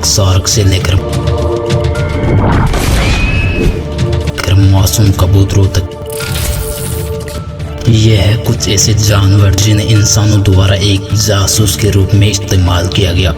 Shark से लेकर मासूम कबूतरों तक। यह है कुछ ऐसे जानवर जिन्हें इंसानों द्वारा एक जासूस के रूप में इस्तेमाल किया गया।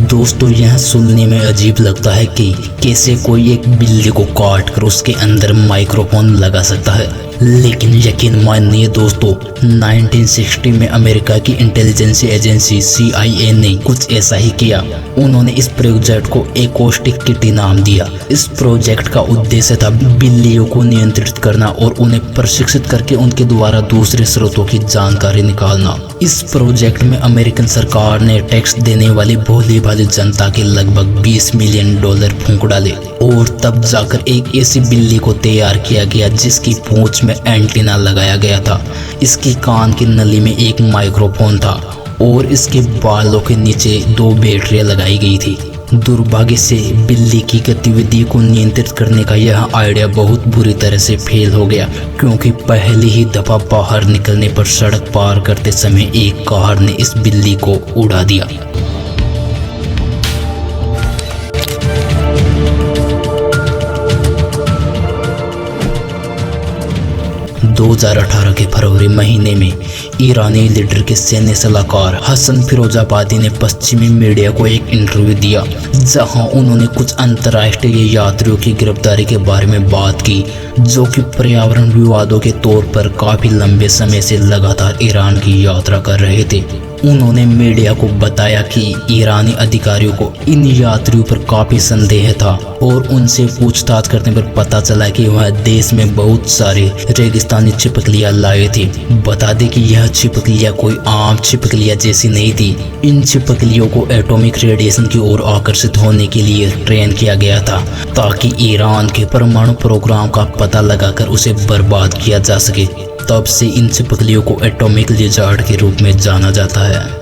दोस्तों, यह सुनने में अजीब लगता है कि कैसे कोई एक बिल्ली को काट कर उसके अंदर माइक्रोफोन लगा सकता है, लेकिन यकीन मानिए दोस्तों, 1960 में अमेरिका की इंटेलिजेंस एजेंसी CIA ने कुछ ऐसा ही किया। उन्होंने इस प्रोजेक्ट को एकॉस्टिक किटी नाम दिया। इस प्रोजेक्ट का उद्देश्य था बिल्लियों को नियंत्रित करना और उन्हें प्रशिक्षित करके उनके द्वारा दूसरे स्रोतों की जानकारी निकालना। इस प्रोजेक्ट में अमेरिकन सरकार ने टैक्स देने वाली भोली भाली जनता के लगभग $20 मिलियन फूंक डाले और तब जाकर एक ऐसी बिल्ली को तैयार किया गया जिसकी पूंछ में एंटीना लगाया गया था। इसकी कान की नली में एक माइक्रोफोन था और इसके बालों के नीचे 2 बैटरियां लगाई गई थी। दुर्भाग्य से बिल्ली की गतिविधि को नियंत्रित करने का यह आइडिया बहुत बुरी तरह से फेल हो गया, क्योंकि पहली ही दफा बाहर निकलने पर सड़क पार करते समय एक कार ने इस बिल्ली को उड़ा दिया। 2018 के फरवरी महीने में ईरानी लीडर के सैन्य सलाहकार हसन फिरोजाबादी ने पश्चिमी मीडिया को एक इंटरव्यू दिया, जहां उन्होंने कुछ अंतर्राष्ट्रीय यात्रियों की गिरफ्तारी के बारे में बात की, जो कि पर्यावरण विवादों के तौर पर काफी लंबे समय से लगातार ईरान की यात्रा कर रहे थे। उन्होंने मीडिया को बताया कि ईरानी अधिकारियों को इन यात्रियों पर काफी संदेह था और उनसे पूछताछ करने पर पता चला कि वह देश में बहुत सारे रेगिस्तानी छिपकलियां लाए थे। बता दें कि यह छिपकलियां कोई आम छिपकलियां जैसी नहीं थी। इन छिपकलियों को एटॉमिक रेडिएशन की ओर आकर्षित होने के लिए ट्रेन किया गया था, ताकि ईरान के परमाणु प्रोग्राम का पता लगाकर उसे बर्बाद किया जा सके। तब से इन छिपकलियों को एटॉमिक लिजार्ड के रूप में जाना जाता है।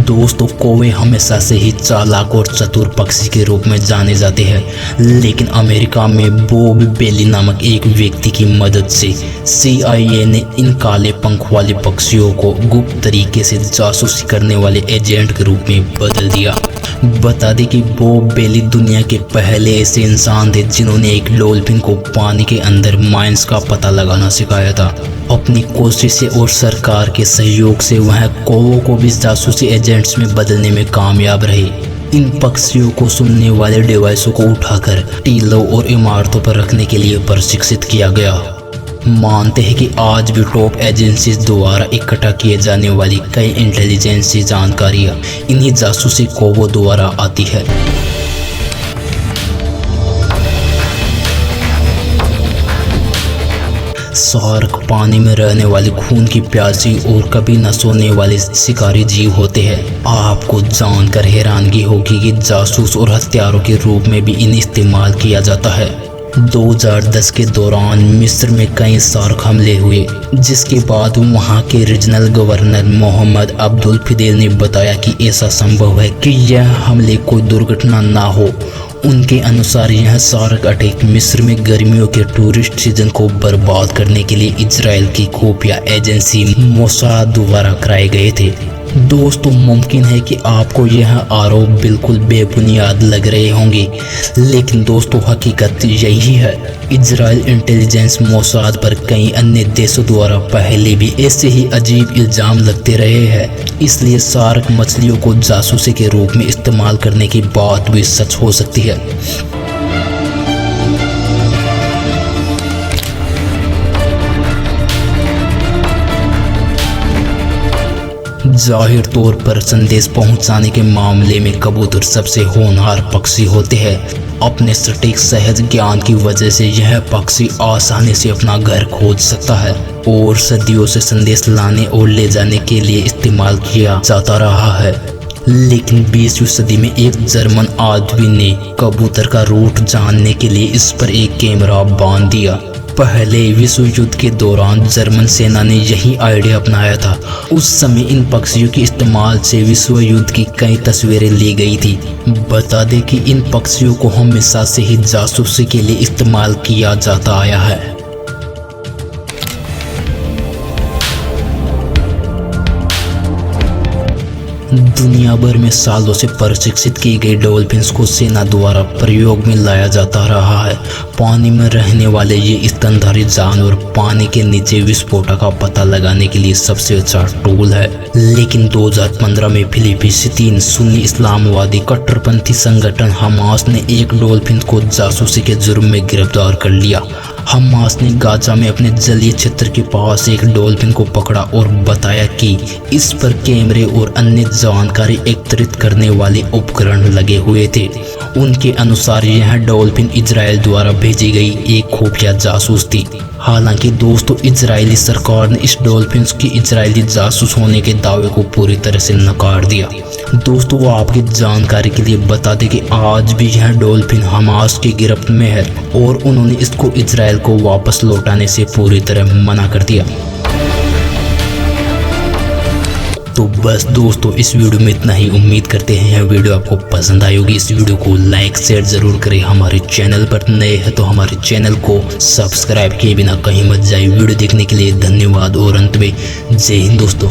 दोस्तों, कौवे हमेशा से ही चालाक और चतुर पक्षी के रूप में जाने जाते हैं, लेकिन अमेरिका में बॉब बेली नामक एक व्यक्ति की मदद से CIA ने इन काले पंख वाले पक्षियों को गुप्त तरीके से जासूसी करने वाले एजेंट के रूप में बदल दिया। बता दें कि बॉब बेली दुनिया के पहले ऐसे इंसान थे जिन्होंने एक डॉल्फिन को पानी के अंदर माइंस का पता लगाना सिखाया था। अपनी कोशिशें और सरकार के सहयोग से वह कौवों को भी जासूसी एजेंट्स में बदलने में कामयाब रहे। इन पक्षियों को सुनने वाले डिवाइसों को उठाकर टीलों और इमारतों पर रखने के लिए प्रशिक्षित किया गया। मानते हैं कि आज भी टॉप एजेंसीज द्वारा इकट्ठा किए जाने वाली कई इंटेलिजेंस जानकारियां इन्हीं जासूसी कौवों द्वारा आती है। शार्क पानी में रहने वाली खून की प्यासी और कभी न सोने वाले शिकारी जीव होते हैं। आपको जानकर हैरानगी होगी कि जासूस और हथियारों के रूप में भी इन्हें इस्तेमाल किया जाता है। 2010 के दौरान मिस्र में कई शार्क हमले हुए, जिसके बाद वहां के regional governor Mohammad Abdul Fidel ने बताया कि ऐसा संभव है कि यह हमले कोई दुर्घटना ना हो। उनके अनुसार यह शार्क अटैक मिस्र में गर्मियों के टूरिस्ट सीजन को बर्बाद करने के लिए इजराइल की खुफिया एजेंसी मोसाद द्वारा कराए गए थे। दोस्तों, मुमकिन है कि आपको यह आरोप बिल्कुल बेबुनियाद लग रहे होंगे, लेकिन दोस्तों हकीकत यही है। इजराइल इंटेलिजेंस मोसाद पर कई अन्य देशों द्वारा पहले भी ऐसे ही अजीब इल्जाम लगते रहे हैं, इसलिए शार्क मछलियों को जासूसी के रूप में इस्तेमाल करने की बात भी सच हो सकती है। जाहिर तौर पर संदेश पहुंचाने के मामले में कबूतर सबसे होनहार पक्षी होते हैं। अपने सटीक सहज ज्ञान की वजह से यह पक्षी आसानी से अपना घर खोज सकता है और सदियों से संदेश लाने और ले जाने के लिए इस्तेमाल किया जाता रहा है। लेकिन 20वीं सदी में एक जर्मन आदमी ने कबूतर का रूट जानने के लिए इस पर एक कैमरा बांध दिया। पहले विश्व युद्ध के दौरान जर्मन सेना ने यही आइडिया अपनाया था। उस समय इन पक्षियों के इस्तेमाल से विश्व युद्ध की कई तस्वीरें ली गई थी। बता दें कि इन पक्षियों को हमेशा से ही जासूसी के लिए इस्तेमाल किया जाता आया है। दुनिया भर में सालों से प्रशिक्षित की गई डॉल्फिन्स को सेना द्वारा प्रयोग में लाया जाता रहा है। पानी में रहने वाले ये स्तनधारी जानवर पानी के नीचे विस्फोटक का पता लगाने के लिए सबसे अच्छा टूल है। लेकिन 2015 में फिलिस्तीन सुन्नी इस्लामवादी कट्टरपंथी संगठन हमास ने एक डॉल्फिन को जासूसी के जुर्म में गिरफ्तार कर लिया। हमास ने गाजा में अपने जलीय क्षेत्र के पास एक डॉल्फिन को पकड़ा और बताया कि इस पर कैमरे और अन्य जानकारी एकत्रित करने वाले उपकरण लगे हुए थे। उनके अनुसार यह डॉल्फिन इजराइल द्वारा भेजी गई एक खुफिया जासूस थी। हालांकि दोस्तों, इजरायली सरकार ने इस डॉल्फिन की इजरायली जासूस होने के दावे को पूरी तरह से नकार दिया। दोस्तों, वो आपकी जानकारी के लिए बता दें कि आज भी यह डॉल्फिन हमास की गिरफ्त में है और उन्होंने इसको इजराइल को वापस लौटाने से पूरी तरह मना कर दिया। तो बस दोस्तों, इस वीडियो में इतना ही। उम्मीद करते हैं यह वीडियो आपको पसंद आई होगी। इस वीडियो को लाइक शेयर जरूर करें। हमारे चैनल पर नए हैं तो हमारे चैनल को सब्सक्राइब किए बिना कहीं मत जाए। वीडियो देखने के लिए धन्यवाद और अंत में जय हिंद दोस्तों।